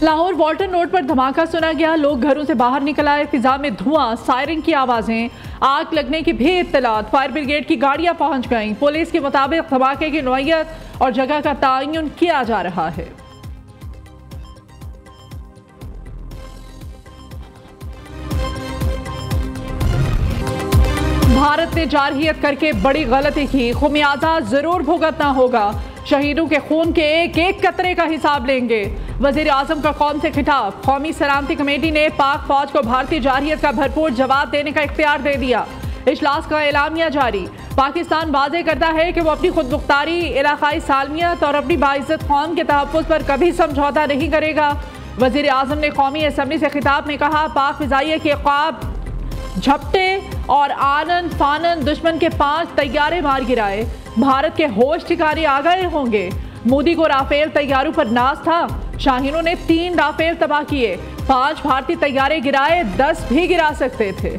Lahore वॉल्टन road पर धमाका सुना गया। लोग घरों से बाहर निकल आए। फिजा में धुआं, सायरन की आवाजें, आग लगने की भी इत्तलात। फायर ब्रिगेड की गाड़ियां पहुंच गईं। पुलिस के मुताबिक धमाके की नौइयत और जगह का तयन किया जा रहा है। भारत ने जारहियत करके बड़ी गलती की, खुमियाजा जरूर भुगतना होगा। शहीदों के खून के एक एक कतरे का हिसाब लेंगे। वजीर आजम का कौम से खिताब। कौमी सलामती कमेटी ने पाक फौज को भारतीय जारहियत का भरपूर जवाब देने का इख्तियार दे दिया। इजलास का एलामिया जारी। पाकिस्तान वाज़ेह करता है कि वो अपनी खुद मुख्तारी, इलाकाई सालमियत और अपनी बाइज्जत कौम के तहफ़्फ़ुज़ पर कभी समझौता नहीं करेगा। वजीर आजम ने कौमी असम्बली से खिताब में कहा, पाक फ़िज़ाइया के ख्वाब झपटे और आनन फानन दुश्मन के 5 तैयारे मार गिराए। भारत के होश ठिकाने आ गए होंगे। मोदी को राफेल तैयारों पर नाज था। शाहीनों ने 3 राफेल तबाह किए। 5 भारतीय तैयारे गिराए, 10 भी गिरा सकते थे।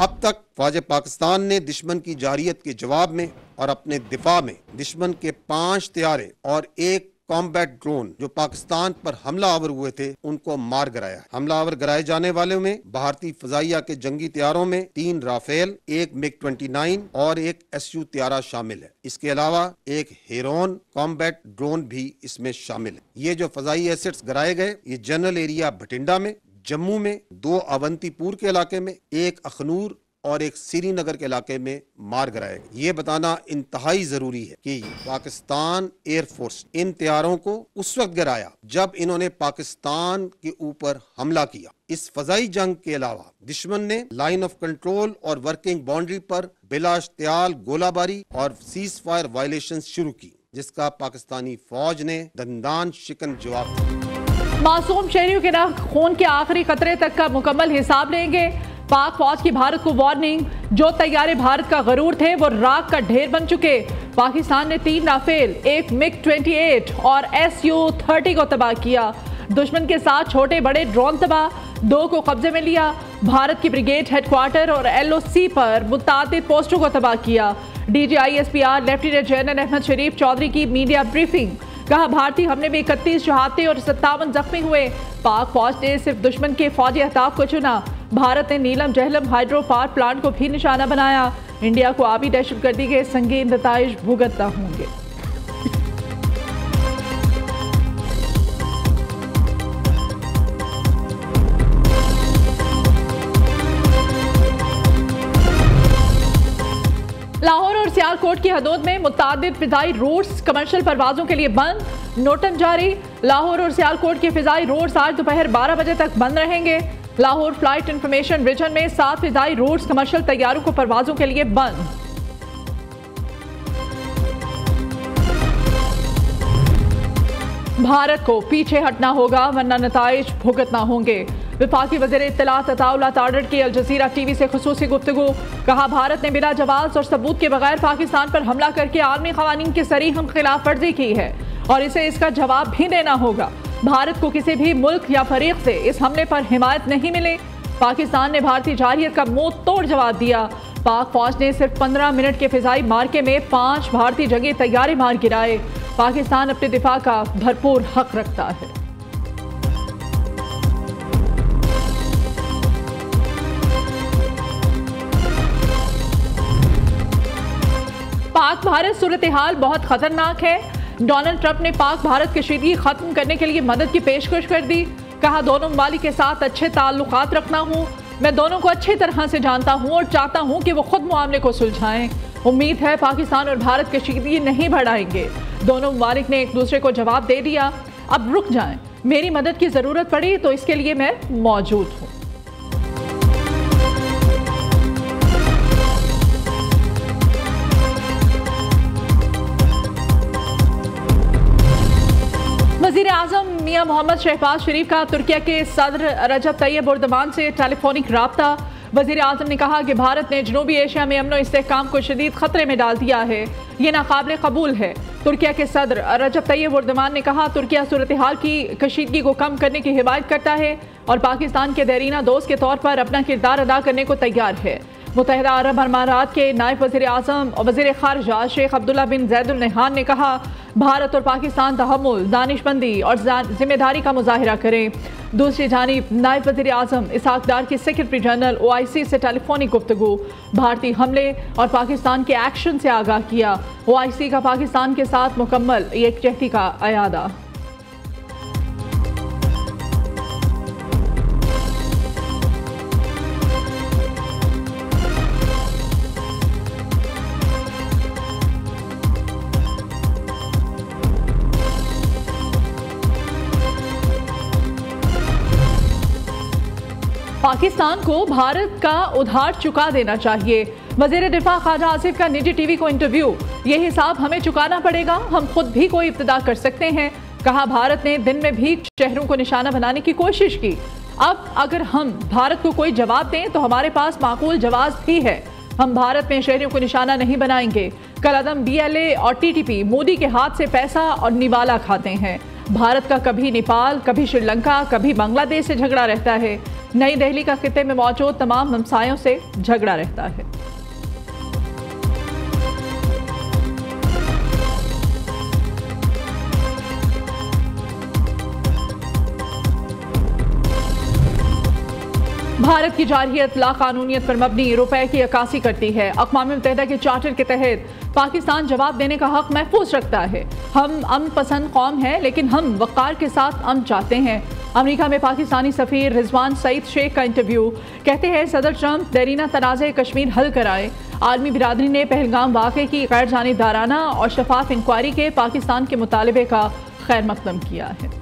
अब तक फौज पाकिस्तान ने दुश्मन की जारहियत के जवाब में और अपने दिफा में दुश्मन के 5 तैयारे और 1 कॉम्बैट ड्रोन जो पाकिस्तान पर हमलावर हुए थे उनको मार गिराया। हमलावर गिराए जाने वालों में भारतीय फजाइया के जंगी तैयारों में 3 राफेल, 1 MiG-29 और 1 SU तैयारा शामिल है। इसके अलावा 1 हेरोन कॉम्बैट ड्रोन भी इसमें शामिल है। ये जो फजाई एसेट्स गिराए गए, ये जनरल एरिया भटिंडा में, जम्मू में, 2 अवंतीपुर के इलाके में, 1 अखनूर और 1 श्रीनगर के इलाके में मार गिराएगा। ये बताना इंतहाई जरूरी है कि पाकिस्तान एयरफोर्स इन तैयारों को उस वक्त गिराया जब इन्होंने पाकिस्तान के ऊपर हमला किया। इस फजाई जंग के अलावा दुश्मन ने लाइन ऑफ कंट्रोल और वर्किंग बाउंड्री पर बिला इश्तियाल गोलाबारी और सीज फायर वायलेशन शुरू की, जिसका पाकिस्तानी फौज ने दंदान शिकन जवाब दिया। मासूम शहरियों के खून के आखिरी कतरे तक का मुकम्मल हिसाब लेंगे। पाक फौज की भारत को वार्निंग। जो तैयारे भारत का गरूर थे वो राख का ढेर बन चुके। पाकिस्तान ने 3 राफेल, 1 MiG-28 और SU-30 को तबाह किया। दुश्मन के 7 छोटे बड़े ड्रोन तबाह, 2 को कब्जे में लिया। भारत की ब्रिगेड हेडक्वार्टर और LOC पर मुतादिद पोस्टों को तबाह किया। DGISPR लेफ्टिनेंट जनरल अहमद शरीफ चौधरी की मीडिया ब्रीफिंग। कहा, भारतीय हमले में 31 शहादतें और 57 जख्मी हुए। पाक फौज ने सिर्फ दुश्मन के फौजी अहदाफ को चुना। भारत ने नीलम जहलम हाइड्रो पावर प्लांट को भी निशाना बनाया। इंडिया को आबी दहशतगर्दी के संगीन नताइज भुगतना होंगे। लाहौर और सियालकोट की हदूद में मुतादिद फिजाई रूट्स कमर्शियल परवाजों के लिए बंद। नोटम जारी। लाहौर और सियालकोट के फिजाई रूट्स आज दोपहर 12 बजे तक बंद रहेंगे। लाहौर फ्लाइट इंफॉर्मेशन रीजन में 7 फिजाई रूट्स कमर्शियल तैयारों को परवाजों के लिए बंद। भारत को पीछे हटना होगा वरना नताइज भुगतना होंगे। वफाकी वज़ीर इत्तलात अताउल्लाह तारड़ की अल जज़ीरा टीवी से खुसूसी गुफ्तगू। कहा, भारत ने बिना जवाब और सबूत के बगैर पाकिस्तान पर हमला करके आलमी क़वानीन की सरीह खिलाफ वर्जी की है और इसे इसका जवाब भी देना होगा। भारत को किसी भी मुल्क या फरीक से इस हमले पर हिमायत नहीं मिले। पाकिस्तान ने भारतीय जारहियत का मुंह तोड़ जवाब दिया। पाक फौज ने सिर्फ 15 मिनट के फिजाई मार्के में 5 भारतीय जंगी तैयारे मार गिराए। पाकिस्तान अपने दिफा का भरपूर हक रखता है। पाक भारत सूरत हाल बहुत खतरनाक है। डोनाल्ड ट्रंप ने पाक भारत कशीदगी खत्म करने के लिए मदद की पेशकश कर दी। कहा, दोनों ममालिक के साथ अच्छे ताल्लुकात रखना हूँ। मैं दोनों को अच्छी तरह से जानता हूँ और चाहता हूँ कि वो खुद मामले को सुलझाएं। उम्मीद है पाकिस्तान और भारत कशीदगी नहीं बढ़ाएंगे। दोनों ममालिक ने एक दूसरे को जवाब दे दिया। अब रुक जाएं। मेरी मदद की ज़रूरत पड़ी तो इसके लिए मैं मौजूद हूँ। वज़ीर आज़म मियां मोहम्मद शहबाज शरीफ का तुर्किया के सदर रजब तैयब एर्दोगान से टेलीफोनिक राब्ता। वज़ीर आज़म ने कहा कि भारत ने जनूबी एशिया में अमन और इस्तेहकाम को शदीद खतरे में डाल दिया है। ये नाकाबिल कबूल है। तुर्किया के सदर रजब तैयब एर्दोगान ने कहा, तुर्किया सूरत हाल की कशीदगी को कम करने की हिमायत करता है। और पाकिस्तान के देरीना दोस्त के तौर पर अपना किरदार अदा करने को तैयार है। मुत्तहिदा अरब अमारात के नायब वज़ीर आज़म और वज़ीर ख़ारिजा शेख अब्दुल्ला बिन ज़ैद अल नहयान ने कहा, भारत और पाकिस्तान तहम्मुल, दानिशमंदी और जिम्मेदारी का मुजाहिरा करें। दूसरी जानिब नायब वज़ीर आज़म इसहाक डार की सेक्रेटरी जनरल OIC से टेलीफोनिक गुफ्तगू, भारतीय हमले और पाकिस्तान के एक्शन से आगाह किया। OIC का पाकिस्तान के साथ मुकम्मल यकजहती का अयादा। पाकिस्तान को भारत का उधार चुका देना चाहिए। वज़ीर दिफा ख्वाजा आसिफ का निजी टीवी को इंटरव्यू, ये हिसाब हमें चुकाना पड़ेगा, हम खुद भी कोई इब्तिदा कर सकते हैं। कहा, भारत ने दिन में भी शहरों को निशाना बनाने की कोशिश की। अब अगर हम भारत को कोई जवाब दें तो हमारे पास माकूल जवाब भी है। हम भारत में शहरों को निशाना नहीं बनाएंगे। कलअदम BLA और TTP मोदी के हाथ से पैसा और निवाला खाते हैं। भारत का कभी नेपाल, कभी श्रीलंका, कभी बांग्लादेश से झगड़ा रहता है। नई दिल्ली का खित्ते में मौजूद तमाम हमसायों से झगड़ा रहता है। भारत की जारहियत लाकानूनियत पर मबनी रुपए की अक्कासी करती है। अक़वाम मुत्तहिदा के चार्टर के तहत पाकिस्तान जवाब देने का हक महफूज रखता है। हम अमन पसंद कौम हैं, लेकिन हम वक़ार के साथ अमन चाहते हैं। अमेरिका में पाकिस्तानी सफ़ीर रिजवान सईद शेख का इंटरव्यू, कहते हैं सदर ट्रंप देरीना तनाज़े कश्मीर हल कराए। आलमी बिरादरी ने पहलगाम वाक़े की गैर जानिबदाराना और शफाफ इंक्वायरी के पाकिस्तान के मुतालबे का खैर मकदम किया है।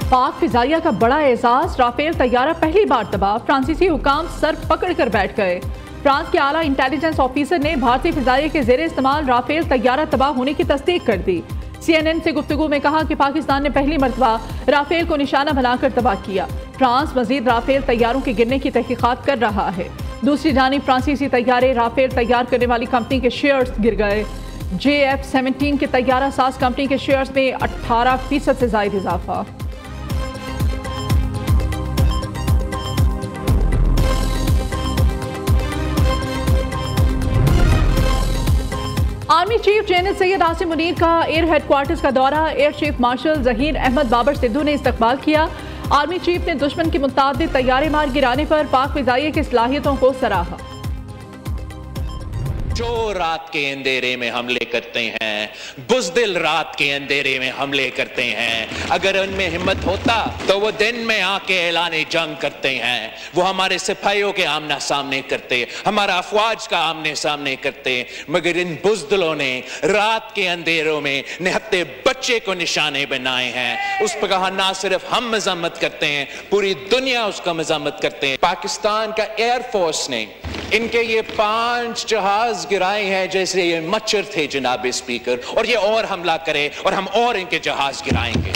पाक फिजाइया का बड़ा एहसास, राफेल तैयारा पहली बार तबाह, फ्रांसीसी हुकाम सर पकड़ कर बैठ गए। फ्रांस के आला इंटेलिजेंस ऑफिसर ने भारतीय फिजाइया के ज़ेरे इस्तेमाल राफेल तैयारा तबाह होने की तस्दीक कर दी। CNN से गुफ्तगू में कहा कि पाकिस्तान ने पहली मरतबा राफेल को निशाना बनाकर तबाह किया। फ्रांस मजीद राफेल तैयारों के गिरने की तहकीकात कर रहा है। दूसरी जानिब फ्रांसीसी तैयारे राफेल तैयार करने वाली कंपनी के शेयर्स गिर गए। JF-17 के तैयारा साज कंपनी के शेयर्स में 18% से ज़ायद इजाफा। Army chief general Syed Asim Munir का एयर हेडक्वार्टर्स का दौरा, air chief marshal Zaheer Ahmed Babar Sidhu ने इस्तकबाल किया। आर्मी चीफ ने दुश्मन के मुताबिक तैयारे मार गिराने पर पाक फिजाइया की सलाहियतों को सराहा। जो रात के अंधेरे में हमले करते हैं, बुज़दिल रात के अंधेरे में हमले करते हैं, अगर उनमें हिम्मत होता तो वो दिन में आके ऐलाने जंग करते हैं। वो हमारे सिपाहियों के आमना सामने करते, हमारा अफवाज का आमने सामने करते, मगर इन बुज़दिलों ने रात के अंधेरों में निहत्ते बच्चे को निशाने बनाए हैं। उस पर कहा ना सिर्फ हम मजम्मत करते हैं, पूरी दुनिया उसका मजम्मत करते हैं। पाकिस्तान का एयरफोर्स ने इनके ये 5 जहाज गिराए हैं जैसे ये मच्छर थे जनाब स्पीकर, और ये और हमला करे और हम और इनके जहाज गिराएंगे।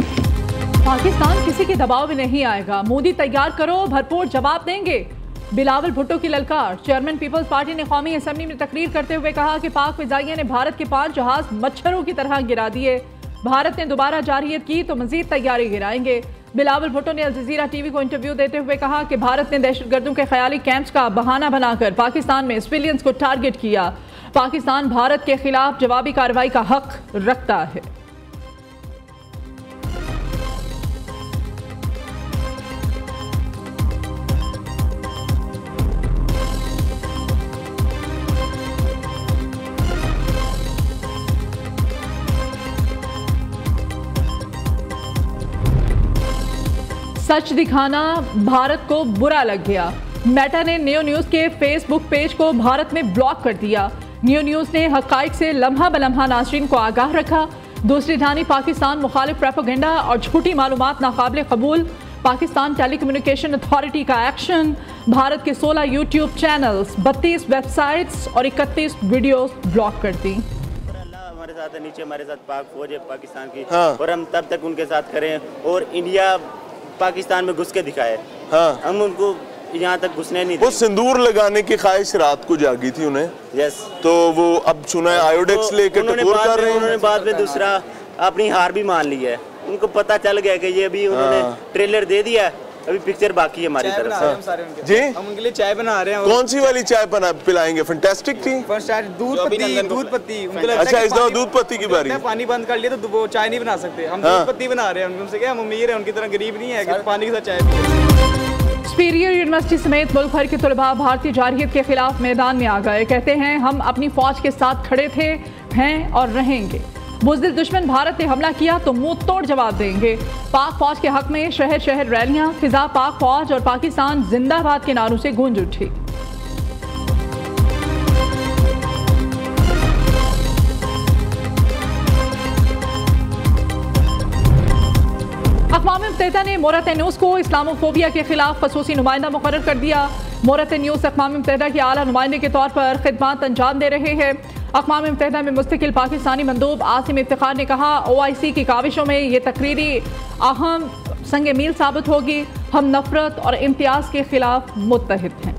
पाकिस्तान किसी के दबाव में नहीं आएगा, मोदी तैयार करो, भरपूर जवाब देंगे। बिलावल भुट्टो की ललकार, चेयरमैन पीपल्स पार्टी ने कौमी असेंबली में तकरीर करते हुए कहा कि पाक फिजाइया ने भारत के 5 जहाज मच्छरों की तरह गिरा दिए। भारत ने दोबारा जारहियत की तो मजीद तैयारी गिराएंगे। बिलावल भुट्टो ने अल जज़ीरा टीवी को इंटरव्यू देते हुए कहा कि भारत ने दहशतगर्दों के ख्याली कैंप्स का बहाना बनाकर पाकिस्तान में सिविलियंस को टारगेट किया। पाकिस्तान भारत के खिलाफ जवाबी कार्रवाई का हक रखता है। सच दिखाना भारत को बुरा लग गया। मेटा ने न्यू न्यूज़ के फेसबुक पेज को भारत में ब्लॉक कर दिया। न्यू न्यूज़ ने हक़ाइक़ से लम्हा बलम्हा नाज़रीन को आगाह रखा। दूसरी जानिब पाकिस्तान मुखालिफ प्रोपेगेंडा और झूठी मालूमात नाकाबिल कबूल। पाकिस्तान टेलीकम्युनिकेशन अथॉरिटी का एक्शन, भारत के 16 यूट्यूब चैनल्स, 32 वेबसाइट्स और 31 वीडियोस ब्लॉक कर दी। हमारे साथ है, नीचे हमारे साथ पाक फौज है पाकिस्तान की, और हम तब तक उनके साथ करें और इंडिया पाकिस्तान में घुस के दिखाए। हम उनको यहाँ तक घुसने नहीं वो दी। सिंदूर लगाने की ख्वाहिश रात को जागी थी उन्हें। यस। तो वो अब सुना है आयोडेक्स लेके टकोर कर रहे हैं। उन्होंने बाद में दूसरा अपनी हार भी मान ली है। उनको पता चल गया कि ये अभी उन्होंने ट्रेलर दे दिया है, अभी पिक्चर बाकी है हमारी तरफ से। जी हम उनके लिए चाय बना रहे हैं। कौन सी वाली चाय पिलाएंगे? फैंटास्टिक थी। दूध पत्ती। अच्छा, इस दफा दूध पत्ती की बारी। पानी बंद कर लिया तो वो चाय नहीं बना सकते, हम दूध पत्ती बना रहे हैं। उनसे क्या, हम अमीर हैं, उनकी तरह गरीब नहीं है कि पानी के साथ चाय पिए। सुपीरियर यूनिवर्सिटी समेत मुल्क भर के तलबा भारतीय जारहियत के खिलाफ मैदान में आ गए। कहते हैं हम अपनी फौज के साथ खड़े थे, हैं और रहेंगे। बुज़दिल दुश्मन भारत ने हमला किया तो मुंह तोड़ जवाब देंगे। पाक फौज के हक में शहर शहर रैलियां, फिजा पाक फौज और पाकिस्तान जिंदाबाद के नारों से गूंज उठी। अक़वाम मुत्तहिदा ने मोरत न्यूज़ को इस्लामोफोबिया के खिलाफ खसूसी नुमाइंदा मुकर्रर कर दिया। मोरत न्यूज़ अक़वाम मुत्तहिदा के आला नुमाइंदे के तौर पर खिदमात अंजाम दे रहे हैं। अक़वाम मुत्तहिदा में मुस्तकिल पाकिस्तानी मंदूब आसिम इफ्तिखार ने कहा, OIC की काविशों में ये तकरीरी अहम संग मील साबित होगी। हम नफरत और इम्तियाज़ के खिलाफ मुत्तहिद हैं।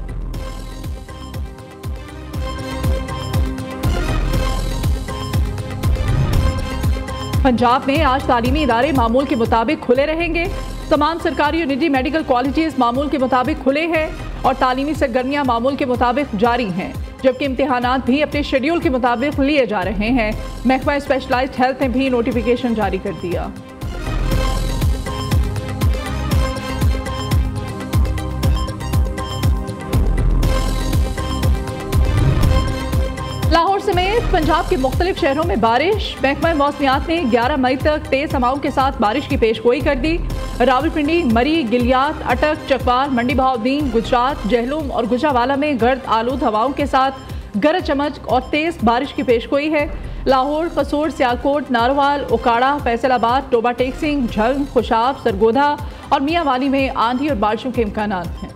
पंजाब में आज तालीमी इदारे मामूल के मुताबिक खुले रहेंगे। तमाम सरकारी और निजी मेडिकल कॉलेजेस मामूल के मुताबिक खुले हैं और तालीमी सरगर्मियां मामूल के मुताबिक जारी हैं, जबकि इम्तिहानात भी अपने शेड्यूल के मुताबिक लिए जा रहे हैं। महकमा स्पेशलाइज्ड हेल्थ ने भी नोटिफिकेशन जारी कर दिया। लाहौर समेत पंजाब के मुख्तलिफ शहरों में बारिश। महकमा मौसमियात ने 11 मई तक तेज हवाओं के साथ बारिश की पेशगोई कर दी। रावलपिंडी, मरी, गिलियात, अटक, चकवाल, मंडी बहाउद्दीन, गुजरात, जहलुम और गुजरावाला में गर्द आलूद हवाओं के साथ गरज चमक और तेज बारिश की पेशगोई है। लाहौर, कसोर, सियालकोट, नारोवाल, उकाड़ा, फैसलाबाद, टोबा टेक सिंह, झंग, खुशाब, सरगोधा और मियाँवाली में आंधी और बारिशों के इम्कानात हैं।